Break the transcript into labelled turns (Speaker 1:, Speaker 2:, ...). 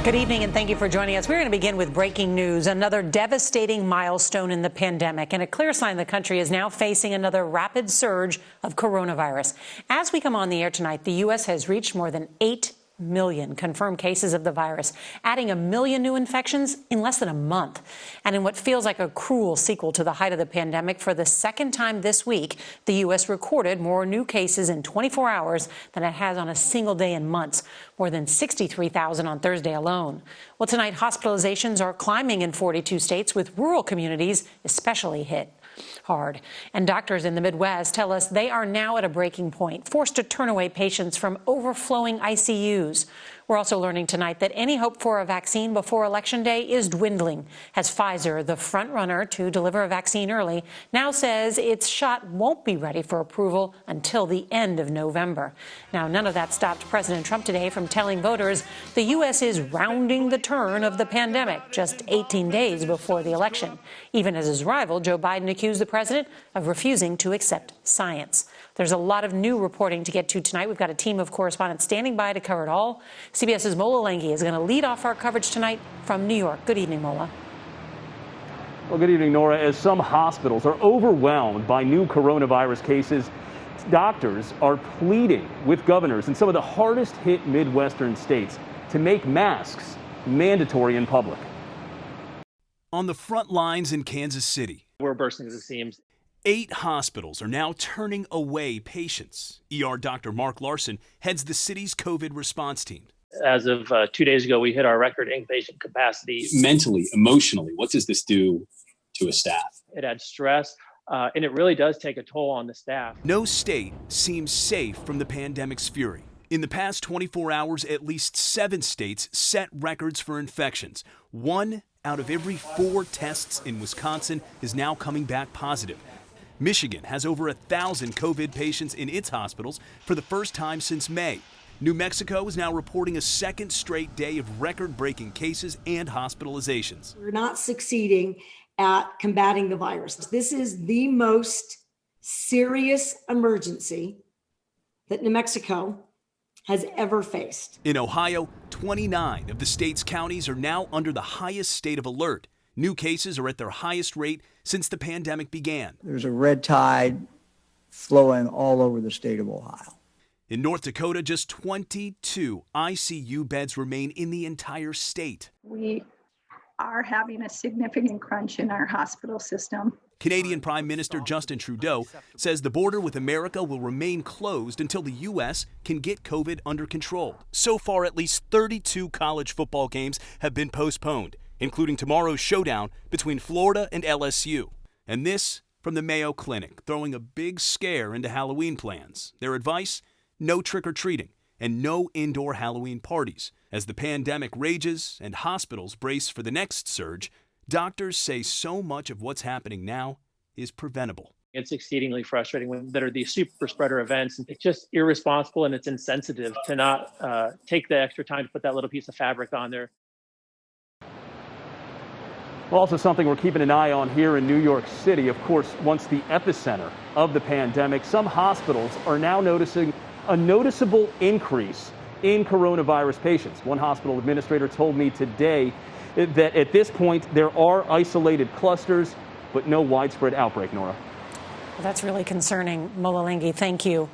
Speaker 1: Good evening, and thank you for joining us. We're going to begin with breaking news, another devastating milestone in the pandemic, and a clear sign the country is now facing another rapid surge of coronavirus. As we come on the air tonight, the U.S. has reached more than 8 million confirmed cases of the virus, adding 1 million new infections in less than a month. And in what feels like a cruel sequel to the height of the pandemic, for the second time this week, the U.S. recorded more new cases in 24 hours than it has on a single day in months, more than 63,000 on Thursday alone. Well, tonight, hospitalizations are climbing in 42 states, with rural communities especially hit hard. And doctors in the Midwest tell us they are now at a breaking point, forced to turn away patients from overflowing ICUs. We're also learning tonight that any hope for a vaccine before Election Day is dwindling, as Pfizer, the front runner to deliver a vaccine early, now says its shot won't be ready for approval until the end of November. Now, none of that stopped President Trump today from telling voters the U.S. is rounding the turn of the pandemic just 18 days before the election, even as his rival, Joe Biden, accused the president of refusing to accept science. There's a lot of new reporting to get to tonight. We've got a team of correspondents standing by to cover it all. CBS's Mola Lenghi is going to lead off our coverage tonight from New York. Good evening, Mola.
Speaker 2: Well, good evening, Nora. As some hospitals are overwhelmed by new coronavirus cases, doctors are pleading with governors in some of the hardest hit Midwestern states to make masks mandatory in public.
Speaker 3: On the front lines in Kansas City,
Speaker 4: we're bursting at the seams.
Speaker 3: 8 hospitals are now turning away patients. ER Dr. Mark Larson heads the city's COVID response team.
Speaker 4: As of 2 days ago, we hit our record inpatient capacity.
Speaker 5: Mentally, emotionally, what does this do to a staff?
Speaker 4: It adds stress, and it really does take a toll on the staff.
Speaker 3: No state seems safe from the pandemic's fury. In the past 24 hours, at least 7 states set records for infections. 1 out of every 4 tests in Wisconsin is now coming back positive. Michigan has over 1,000 COVID patients in its hospitals for the first time since May. New Mexico is now reporting a second straight day of record-breaking cases and hospitalizations.
Speaker 6: We're not succeeding at combating the virus. This is the most serious emergency that New Mexico has ever faced.
Speaker 3: In Ohio, 29 of the state's counties are now under the highest state of alert. New cases are at their highest rate since the pandemic began.
Speaker 7: There's a red tide flowing all over the state of Ohio.
Speaker 3: In North Dakota, just 22 ICU beds remain in the entire state.
Speaker 8: We are having a significant crunch in our hospital system.
Speaker 3: Canadian Prime Minister Justin Trudeau says the border with America will remain closed until the U.S. can get COVID under control. So far, at least 32 college football games have been postponed, including tomorrow's showdown between Florida and LSU. And this from the Mayo Clinic, throwing a big scare into Halloween plans. Their advice: no trick-or-treating and no indoor Halloween parties. As the pandemic rages and hospitals brace for the next surge, doctors say so much of what's happening now is preventable.
Speaker 4: It's exceedingly frustrating when there are these super spreader events. It's just irresponsible and it's insensitive to not take the extra time to put that little piece of fabric on there.
Speaker 2: Also something we're keeping an eye on here in New York City. Of course, once the epicenter of the pandemic, some hospitals are now noticing a noticeable increase in coronavirus patients. One hospital administrator told me today that at this point there are isolated clusters, but no widespread outbreak, Nora.
Speaker 1: Well, that's really concerning. Mola Lenghi, thank you.